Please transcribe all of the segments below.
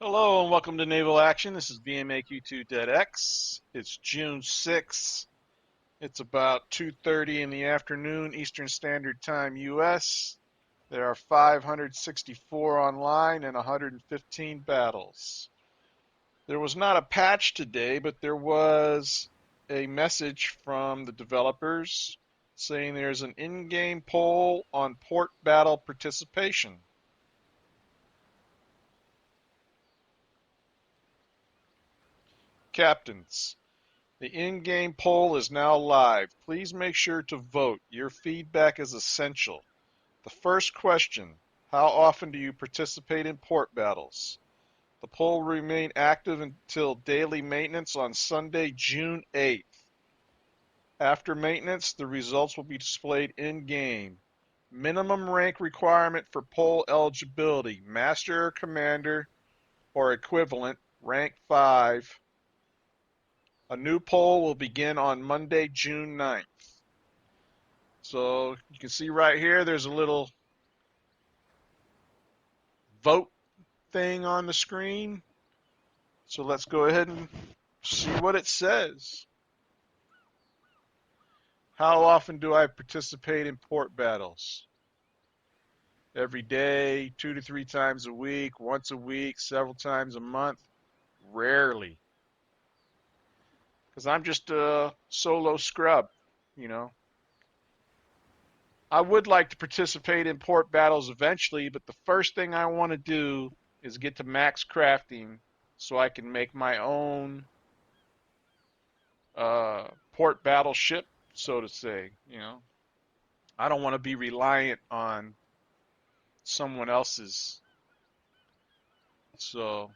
Hello and welcome to Naval Action. This is BMAQ2-X. It's June 6th. It's about 2:30 in the afternoon Eastern Standard Time US. There are 564 online and 115 battles. There was not a patch today, but there was a message from the developers saying there's an in-game poll on port battle participation. Captains, the in-game poll is now live. Please make sure to vote. Your feedback is essential. The first question, how often do you participate in port battles? The poll will remain active until daily maintenance on Sunday, June 8th. After maintenance, the results will be displayed in-game. Minimum rank requirement for poll eligibility, Master or Commander or equivalent, rank 5. A new poll will begin on Monday, June 9th. So you can see right here, there's a little vote thing on the screen. So let's go ahead and see what it says. How often do I participate in port battles? Every day, 2 to 3 times a week, once a week, several times a month? Rarely. Because I'm just a solo scrub, you know. I would like to participate in port battles eventually, but the first thing I want to do is get to max crafting so I can make my own port battleship, so to say. You know, I don't want to be reliant on someone else's. So,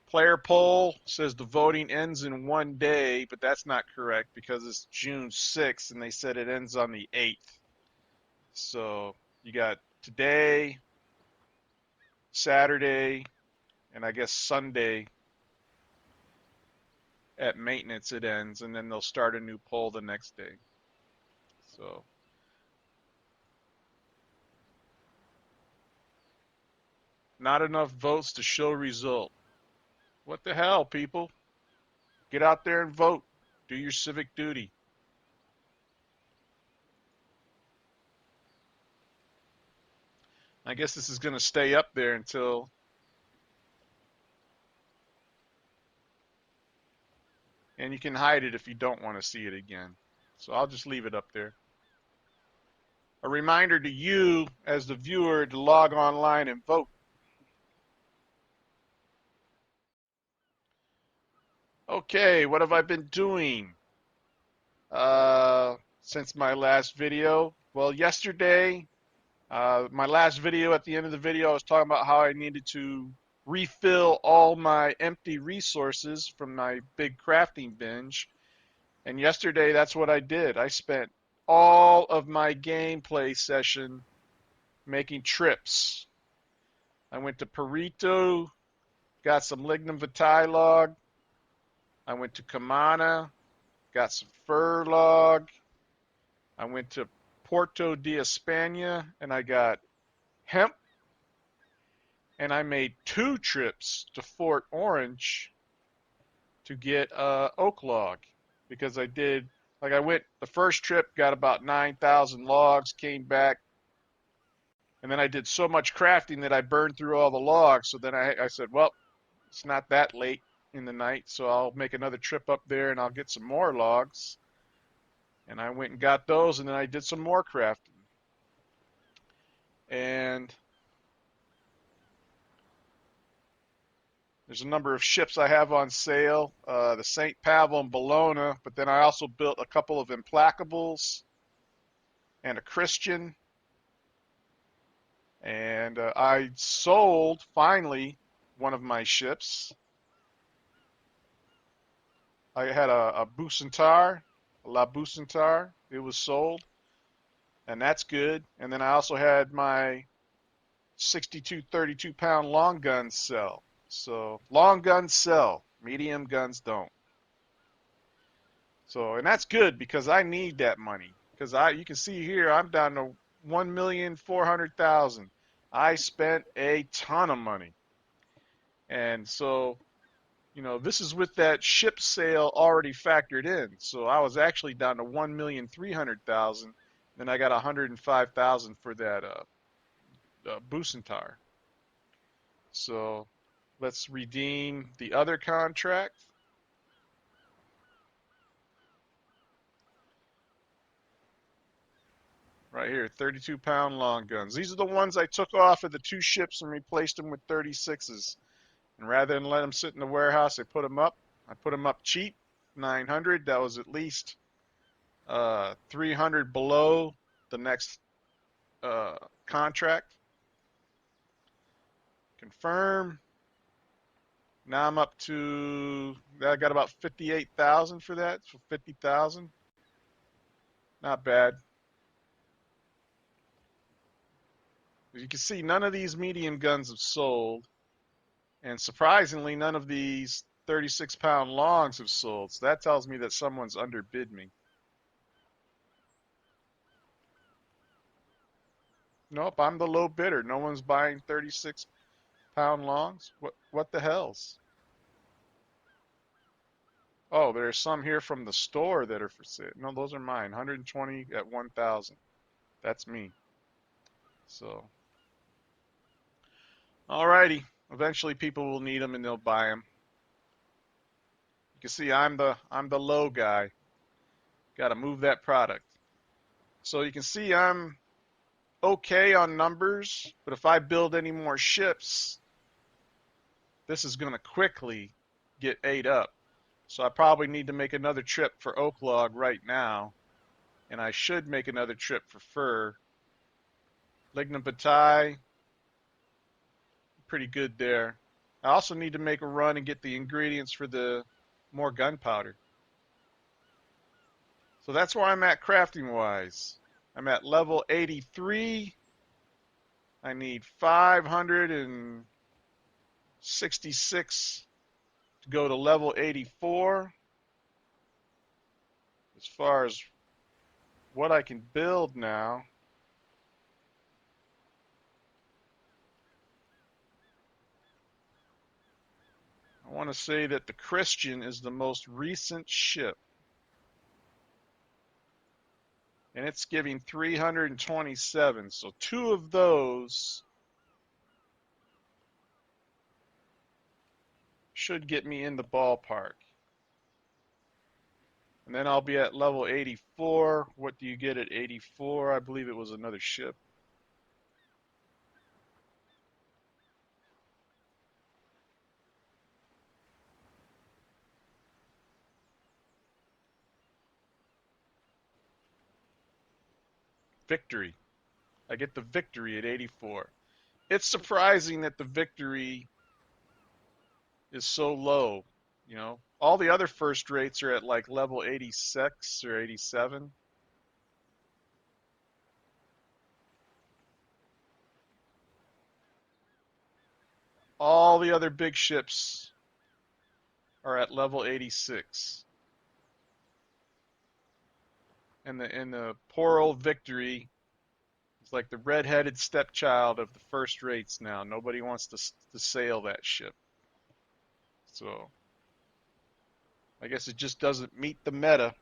player poll says the voting ends in 1 day, but that's not correct because it's June 6th and they said it ends on the 8th. So, you got today, Saturday, and I guess Sunday at maintenance it ends, and then they'll start a new poll the next day. So not enough votes to show result. What the hell, people? Get out there and vote. Do your civic duty. I guess this is going to stay up there until and you can hide it if you don't want to see it again. So I'll just leave it up there. A reminder to you as the viewer to log online and vote. Okay, what have I been doing since my last video? Well, yesterday, my last video, at the end of the video, I was talking about how I needed to refill all my empty resources from my big crafting binge. And yesterday, that's what I did. I spent all of my gameplay session making trips. I went to Perito, got some lignum vitae log. I went to Camana, got some fur log. I went to Puerto de España and I got hemp. And I made 2 trips to Fort Orange to get oak log because I went the first trip, got about 9,000 logs, came back, and then I did so much crafting that I burned through all the logs. So then I said, well, it's not that late in the night, so I'll make another trip up there and I'll get some more logs. And I went and got those, and then I did some more crafting. And there's a number of ships I have on sale, the St. Pavel and Bologna, but then I also built a couple of Implacables and a Christian. And I sold, finally, one of my ships. I had a Bucentaur, La Bucentaur. It was sold, and that's good. And then I also had my 62 32-pound long guns sell. So long guns sell, medium guns don't. So, and that's good because I need that money. Because you can see here, I'm down to 1,400,000. I spent a ton of money. And so, this is with that ship sale already factored in. So I was actually down to 1,300,000. Then I got 105,000 for that Bucentaur. So let's redeem the other contract. Right here, 32-pound long guns. These are the ones I took off of the two ships and replaced them with 36s. And rather than let them sit in the warehouse, I put them up. I put them up cheap, 900. That was at least 300 below the next contract. Confirm. Now I'm up to, I got about 58,000 for that, so 50,000. Not bad. As you can see, none of these medium guns have sold. And surprisingly, none of these 36-pound longs have sold. So that tells me that someone's underbid me. Nope, I'm the low bidder. No one's buying 36-pound longs. What the hell's? Oh, there's some here from the store that are for sale. No, those are mine. 120 at 1,000. That's me. So, alrighty. Eventually, people will need them and they'll buy them. You can see I'm the low guy. Got to move that product. So you can see I'm okay on numbers, but if I build any more ships, this is going to quickly get ate up. So I probably need to make another trip for oak log right now, and I should make another trip for fir. Lignum vitae, pretty good there. I also need to make a run and get the ingredients for the more gunpowder. So that's where I'm at crafting wise. I'm at level 83. I need 566 to go to level 84. As far as what I can build now, I want to say that the Christian is the most recent ship. And it's giving 327. So two of those should get me in the ballpark. And then I'll be at level 84. What do you get at 84? I believe it was another ship. Victory. I get the victory at 84. It's surprising that the victory is so low. All the other first rates are at like level 86 or 87. All the other big ships are at level 86. And the poor old victory is like the red-headed stepchild of the first rates now. Nobody wants to sail that ship. So I guess it just doesn't meet the meta.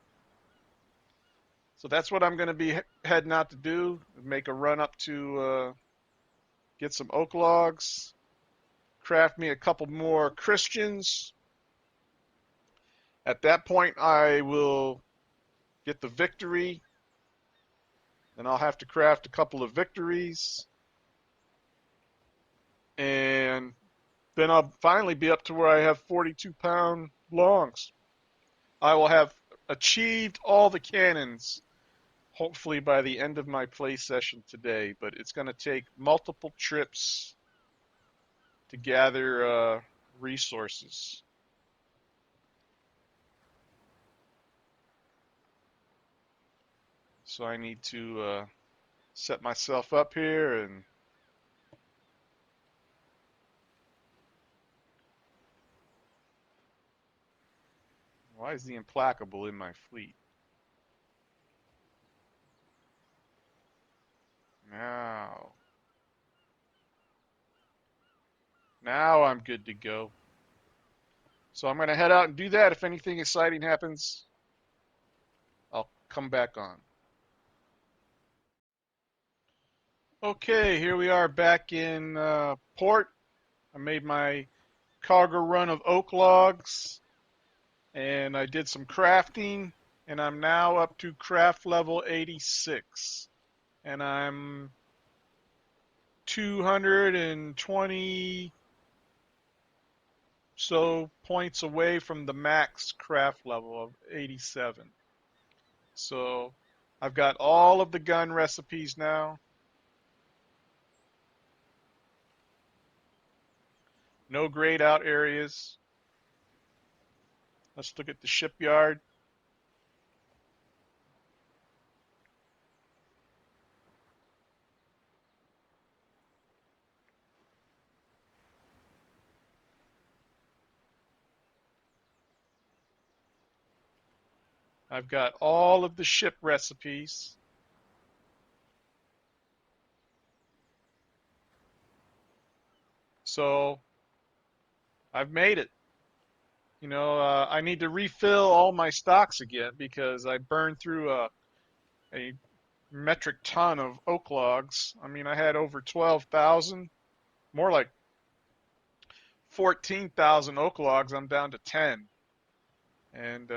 So that's what I'm going to be heading out to do. Make a run up to get some oak logs, craft me a couple more Christians. At that point, I will get the victory. Then I'll have to craft a couple of victories. And then I'll finally be up to where I have 42-pound longs. I will have achieved all the cannons, hopefully by the end of my play session today, but it's going to take multiple trips to gather resources. So I need to set myself up here and why is the implacable in my fleet? Now Now I'm good to go. So I'm going to head out and do that. If anything exciting happens, I'll come back on. Okay, here we are back in port. I made my cargo run of oak logs and I did some crafting and I'm now up to craft level 86 and I'm 220 so points away from the max craft level of 87. So I've got all of the gun recipes now. No grayed out areas. Let's look at the shipyard. I've got all of the ship recipes. So I've made it. I need to refill all my stocks again because I burned through a metric ton of oak logs. I mean, I had over 12,000, more like 14,000 oak logs. I'm down to 10. And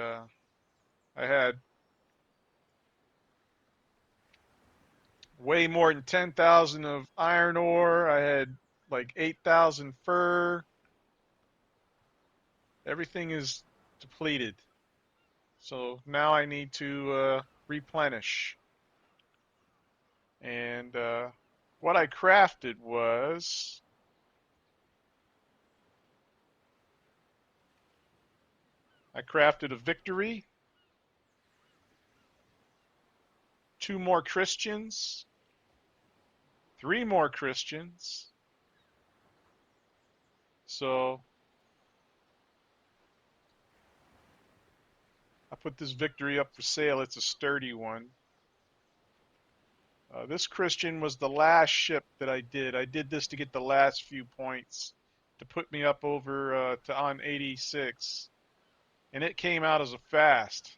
I had way more than 10,000 of iron ore. I had like 8,000 fur. Everything is depleted. So now I need to replenish. And what I crafted was I crafted a victory, 2 more Christians, 3 more Christians. So I put this victory up for sale. It's a sturdy one. This Christian was the last ship that I did. I did this to get the last few points to put me up over to on 86. And it came out as a fast.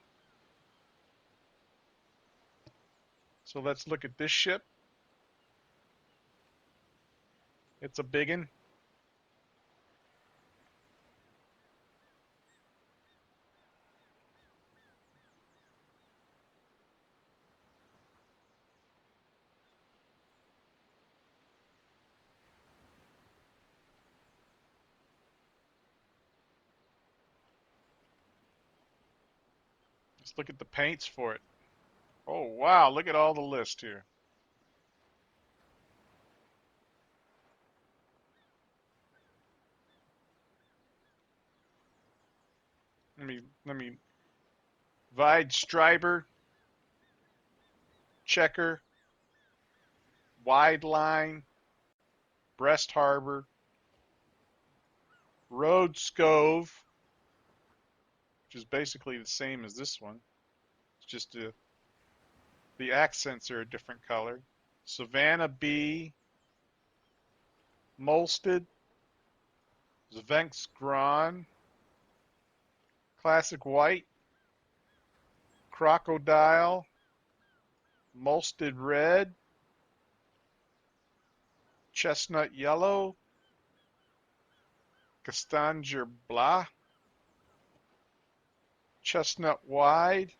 So let's look at this ship. It's a biggin. Let's look at the paints for it. Oh wow, look at all the list here. Let me Vide Striber, Checker, Wide Line, Brest Harbor, Road Scove, which is basically the same as this one. It's just the accents are a different color. Savannah B, Molsted, Zvenks Gran, Classic White, Crocodile, Molsted Red, Chestnut Yellow, Castanger Blah, Chestnut Wide,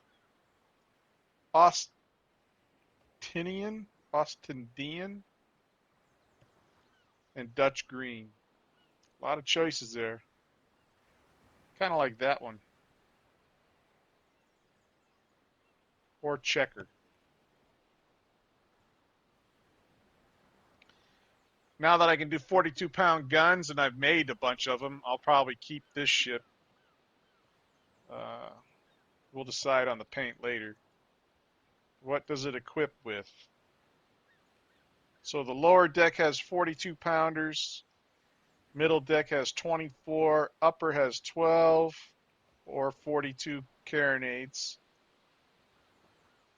Austindian, and Dutch Green. A lot of choices there. Kind of like that one. Or Checker. Now that I can do 42-pound guns and I've made a bunch of them, I'll probably keep this ship. Uh, we'll decide on the paint later. What does it equip with? So the lower deck has 42 pounders, middle deck has 24, upper has 12 or 42 carronades,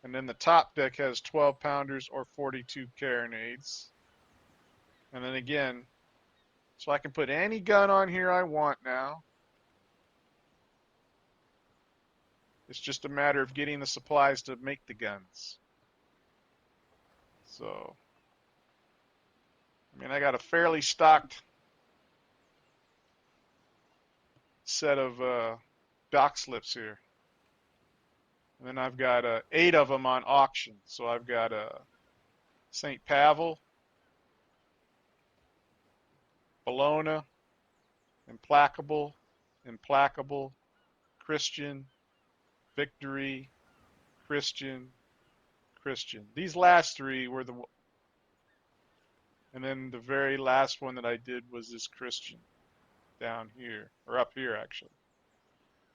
and then the top deck has 12 pounders or 42 carronades. And then again, So I can put any gun on here I want now. It's just a matter of getting the supplies to make the guns. So, I mean, I got a fairly stocked set of dock slips here. And then I've got 8 of them on auction. So I've got St. Pavel, Bologna, Implacable, Implacable, Christian, Victory, Christian, Christian. These last 3 were the, and then the very last one that I did was this Christian down here, or up here actually.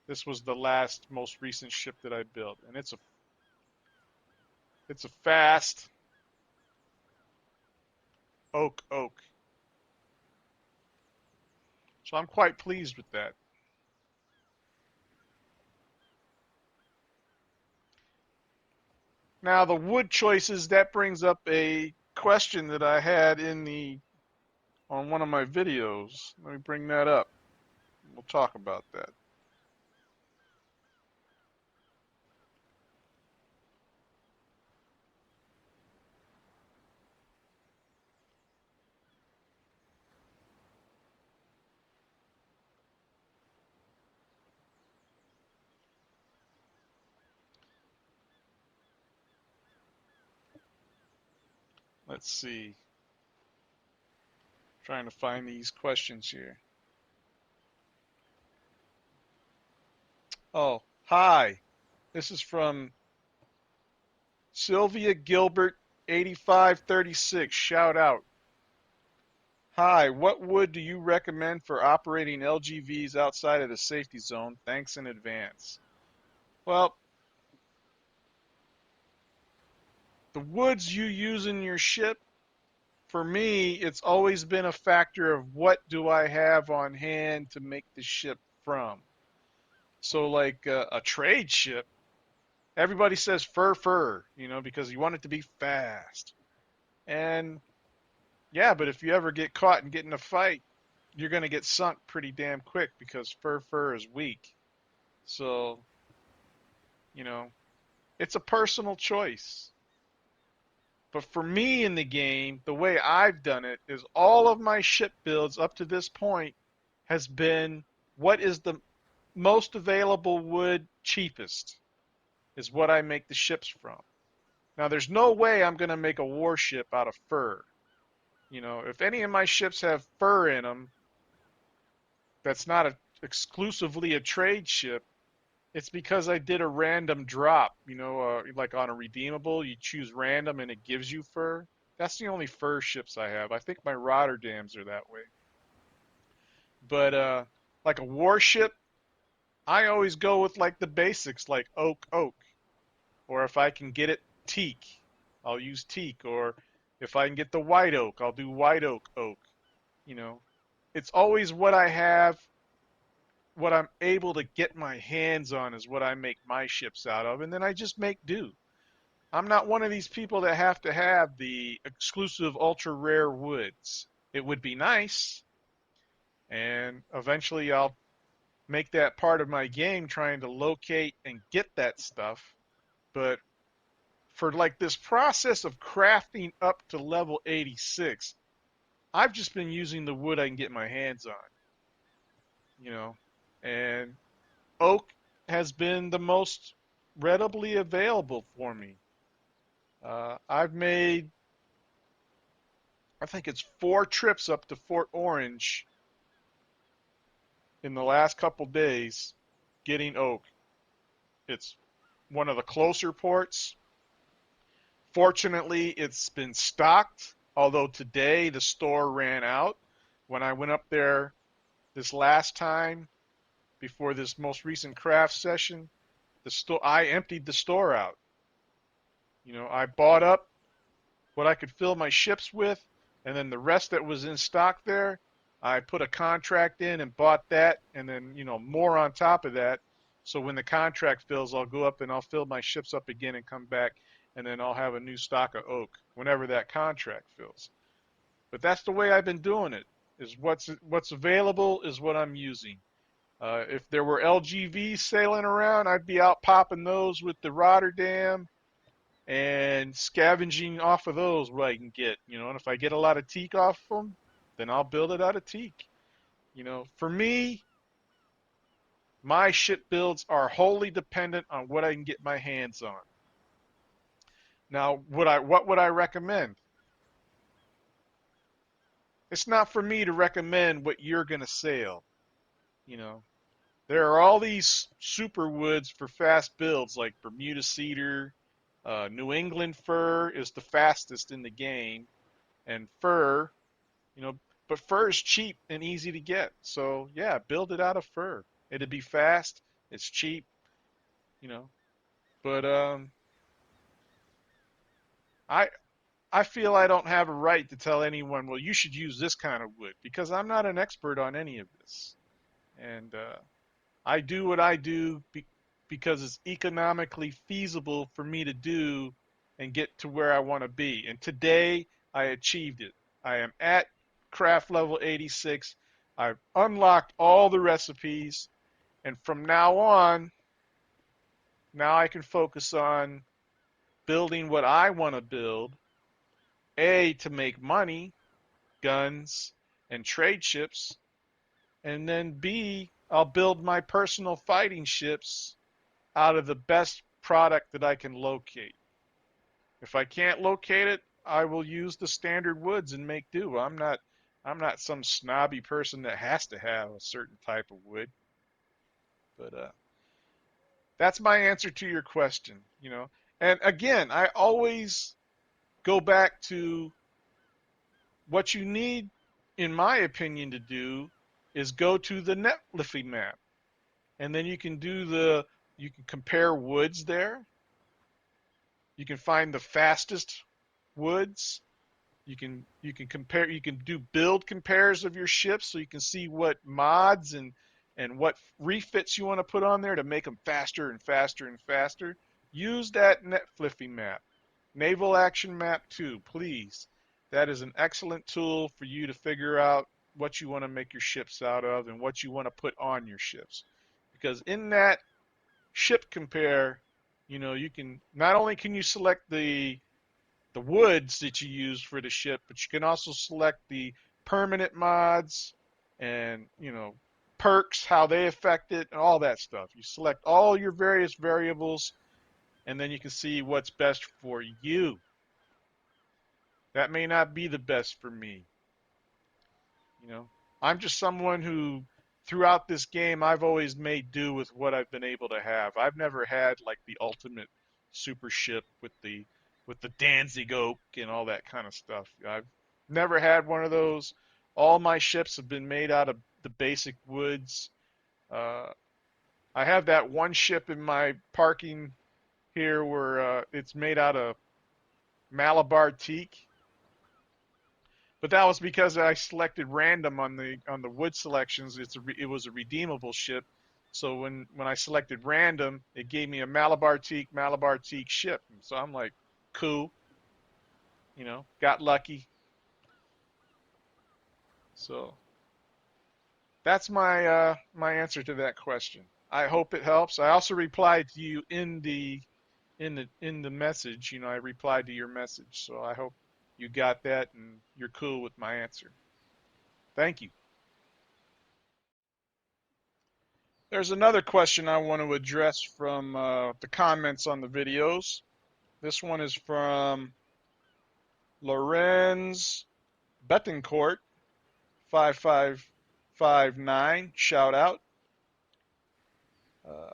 This was the last, most recent ship that I built, and it's a fast oak. So I'm quite pleased with that. Now the wood choices, that brings up a question that I had on one of my videos. Let me bring that up. We'll talk about that. Let's see. Trying to find these questions here. Oh, hi. This is from Sylvia Gilbert 8536. Shout out. Hi, what wood do you recommend for operating LGVs outside of the safety zone? Thanks in advance. Well, the woods you use in your ship, for me, it's always been a factor of what do I have on hand to make the ship from. So, like a trade ship, everybody says fur, because you want it to be fast. And yeah, but if you ever get caught and get in a fight, you're going to get sunk pretty damn quick because fur is weak. So, you know, it's a personal choice. But for me in the game, the way I've done it is all of my ship builds up to this point has been what is the most available wood cheapest is what I make the ships from. Now, there's no way I'm going to make a warship out of fur. If any of my ships have fur in them, that's not exclusively a trade ship. It's because I did a random drop, like on a redeemable, you choose random and it gives you fur. That's the only fur ships I have. I think my Rotterdams are that way. But like a warship, I always go with like the basics, like oak. Or if I can get it, teak, I'll use teak. Or if I can get the white oak, I'll do white oak. You know, it's always what I have, what I'm able to get my hands on is what I make my ships out of, and then I just make do. I'm not one of these people that have to have the exclusive ultra rare woods. It would be nice, and eventually I'll make that part of my game trying to locate and get that stuff. But for like this process of crafting up to level 86, I've just been using the wood I can get my hands on, you know, and oak has been the most readily available for me. I've made, I think it's 4 trips up to Fort Orange in the last couple days getting oak. It's one of the closer ports. Fortunately, it's been stocked, although today the store ran out. When I went up there this last time before this most recent craft session, I emptied the store out. I bought up what I could fill my ships with, and then the rest that was in stock there, I put a contract in and bought that, and then more on top of that. So when the contract fills, I'll go up and I'll fill my ships up again and come back, and then I'll have a new stock of oak whenever that contract fills. But that's the way I've been doing it. is what's available is what I'm using. If there were LGVs sailing around, I'd be out popping those with the Rotterdam and scavenging off of those what I can get. And if I get a lot of teak off them, then I'll build it out of teak. For me, my ship builds are wholly dependent on what I can get my hands on. Now, what would I recommend? It's not for me to recommend what you're going to sail. You know, there are all these super woods for fast builds like Bermuda cedar, New England fir is the fastest in the game, and fir, you know, but fir is cheap and easy to get. So yeah, build it out of fir. It'd be fast. It's cheap. You know, but I I feel I don't have a right to tell anyone, well, you should use this kind of wood because I'm not an expert on any of this. And I do what I do because it's economically feasible for me to do and get to where I want to be. And today I achieved it. I am at craft level 86. I've unlocked all the recipes. And from now on, now I can focus on building what I want to build. A, to make money, guns, and trade ships. And then B, I'll build my personal fighting ships out of the best product that I can locate. If I can't locate it, I will use the standard woods and make do. I'm not some snobby person that has to have a certain type of wood. But that's my answer to your question. And again, I always go back to what you need, in my opinion, to do is go to the Netlify map. And then you can compare woods there. You can find the fastest woods. You can do build compares of your ships so you can see what mods and what refits you want to put on there to make them faster and faster and faster. Use that Netlify map. Naval Action Map 2, please. That is an excellent tool for you to figure out what you want to make your ships out of and what you want to put on your ships. Because in that ship compare, you can not only can you select the woods that you use for the ship, but you can also select the permanent mods and perks, how they affect it, and all that stuff. You select all your various variables, and then you can see what's best for you. That may not be the best for me. You know, I'm just someone who, throughout this game, I've always made do with what I've been able to have. I've never had like the ultimate super ship with the Danzig oak and all that kind of stuff. I've never had one of those. All my ships have been made out of the basic woods. Uh, I have that one ship in my parking here where it's made out of Malabar teak, but that was because I selected random on the wood selections. It was a redeemable ship, so when I selected random, it gave me a Malabar teak ship. So I'm like, cool, got lucky. So that's my answer to that question. I hope it helps. I also replied to you in the message. I replied to your message, so I hope you got that and you're cool with my answer. Thank you. There's another question I want to address from the comments on the videos. This one is from Lorenz Betancourt 5559. Shout out. Uh,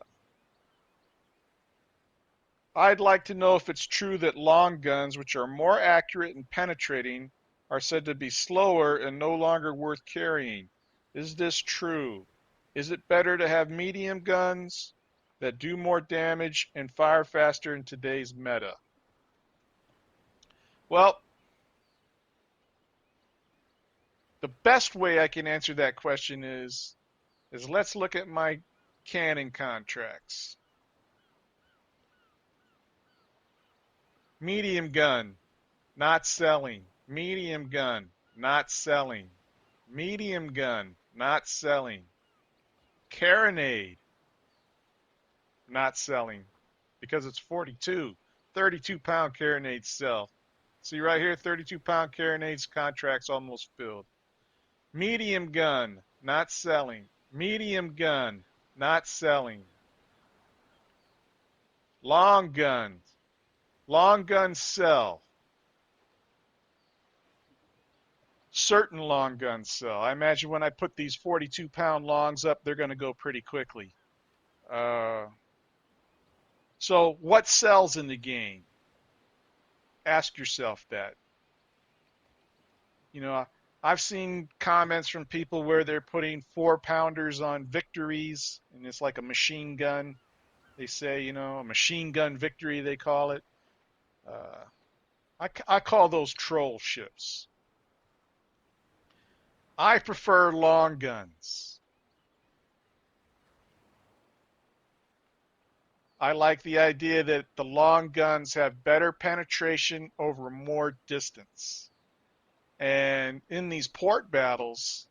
I'd like to know if it's true that long guns, which are more accurate and penetrating, are said to be slower and no longer worth carrying. Is this true? Is it better to have medium guns that do more damage and fire faster in today's meta? Well, the best way I can answer that question is let's look at my cannon contracts. Medium gun, not selling. Medium gun, not selling. Medium gun, not selling. Carronade, not selling because it's 42. 32-pound carronades sell. See right here, 32-pound carronades contracts almost filled. Medium gun, not selling. Medium gun, not selling. Long guns. Long guns sell. Certain long guns sell. I imagine when I put these 42-pound longs up, they're going to go pretty quickly. Uh, so, what sells in the game? Ask yourself that. You know, I've seen comments from people where they're putting 4-pounders on victories, and it's like a machine gun. They say, a machine gun victory, they call it. Uh, I call those troll ships. I prefer long guns. I like the idea that the long guns have better penetration over more distance. And in these port battles,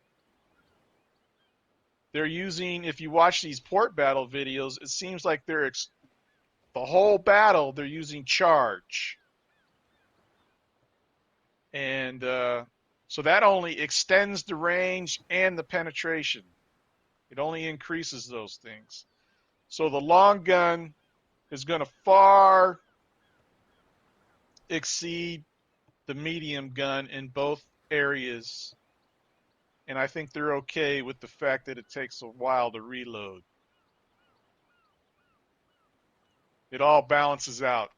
they're using, if you watch these port battle videos, it seems like the whole battle, they're using charge. And so that only extends the range and the penetration. It only increases those things. So the long gun is going to far exceed the medium gun in both areas. And I think they're okay with the fact that it takes a while to reload. It all balances out,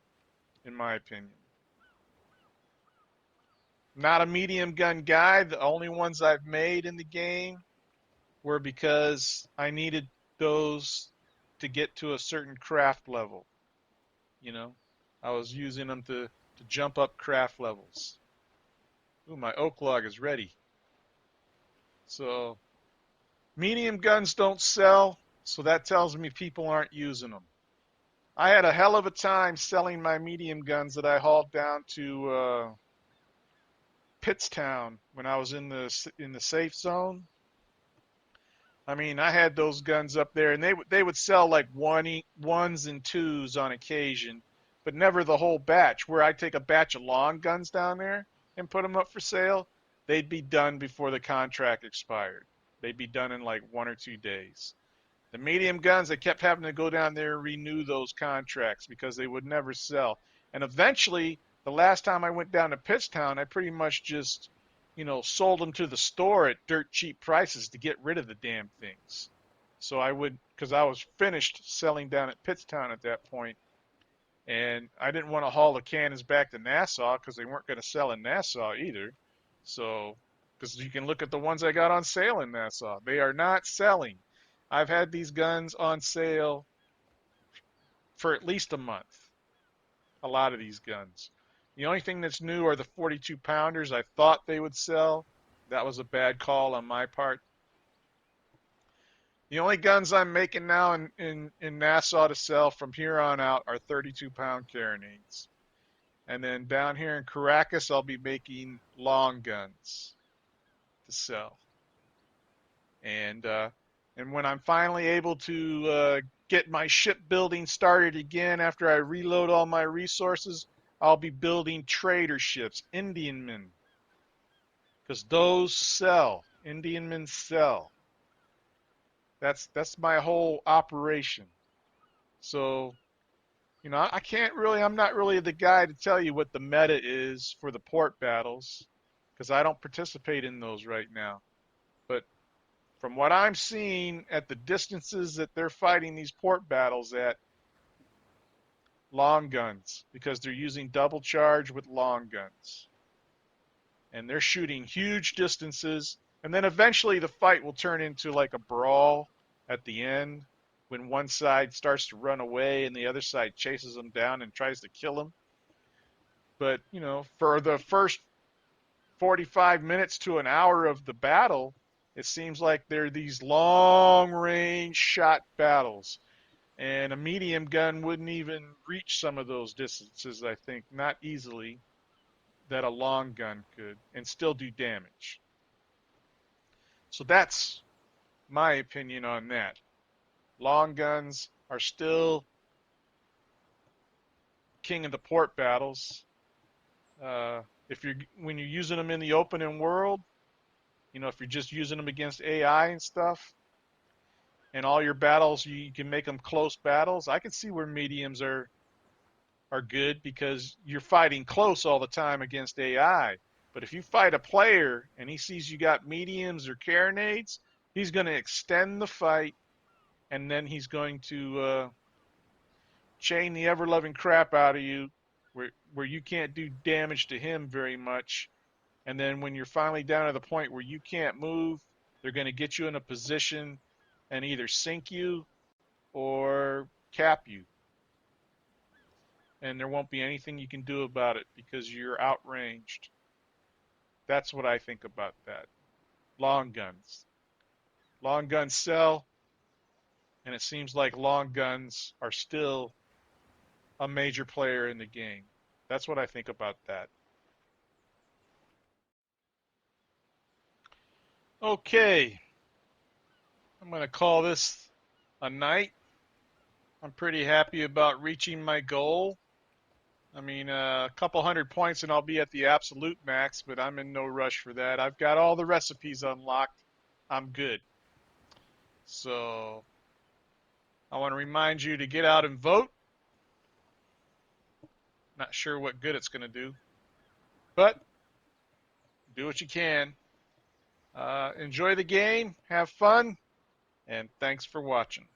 in my opinion. Not a medium gun guy. The only ones I've made in the game were because I needed those to get to a certain craft level. You know, I was using them to jump up craft levels. Ooh, my oak log is ready. So medium guns don't sell, so that tells me people aren't using them. I had a hell of a time selling my medium guns that I hauled down to Pittstown when I was in the safe zone. I mean, I had those guns up there, and they would sell like ones and twos on occasion, but never the whole batch. Where I take a batch of long guns down there and put them up for sale, they'd be done before the contract expired. They'd be done in like 1 or 2 days. The medium guns, I kept having to go down there and renew those contracts because they would never sell. And eventually, the last time I went down to Pittstown, I pretty much just, sold them to the store at dirt cheap prices to get rid of the damn things. So I would, because I was finished selling down at Pittstown at that point, and I didn't want to haul the cannons back to Nassau because they weren't going to sell in Nassau either. So, because you can look at the ones I got on sale in Nassau, they are not selling. I've had these guns on sale for at least a month. A lot of these guns. The only thing that's new are the 42 pounders. I thought they would sell. That was a bad call on my part. The only guns I'm making now in Nassau to sell from here on out are 32-pound carronades. And then down here in Caracas, I'll be making long guns to sell. And when I'm finally able to get my shipbuilding started again after I reload all my resources, I'll be building trader ships, Indianmen, because those sell. Indianmen sell. That's my whole operation. So, I can't really. I'm not really the guy to tell you what the meta is for the port battles, because I don't participate in those right now. But from what I'm seeing at the distances that they're fighting these port battles at, long guns, because they're using double charge with long guns. And they're shooting huge distances, and then eventually the fight will turn into like a brawl at the end when one side starts to run away and the other side chases them down and tries to kill them. But, for the first 45 minutes to an hour of the battle, it seems like they're these long range shot battles. And a medium gun wouldn't even reach some of those distances, I think, not easily, that a long gun could, and still do damage. So that's my opinion on that. Long guns are still king of the port battles. If you're when you're using them in the open world, if you're just using them against AI and stuff, and all your battles you can make them close battles. I can see where mediums are good because you're fighting close all the time against AI. But if you fight a player and he sees you got mediums or carronades, he's going to extend the fight, and then he's going to chain the ever loving crap out of you, where you can't do damage to him very much. And then when you're finally down to the point where you can't move, they're going to get you in a position and either sink you or cap you. And there won't be anything you can do about it because you're outranged. That's what I think about that. Long guns. Long guns sell, and it seems like long guns are still a major player in the game. That's what I think about that. Okay, I'm going to call this a night. I'm pretty happy about reaching my goal. I mean, a couple hundred points and I'll be at the absolute max, but I'm in no rush for that. I've got all the recipes unlocked. I'm good. So I want to remind you to get out and vote. Not sure what good it's going to do, but do what you can. Enjoy the game, have fun, and thanks for watching.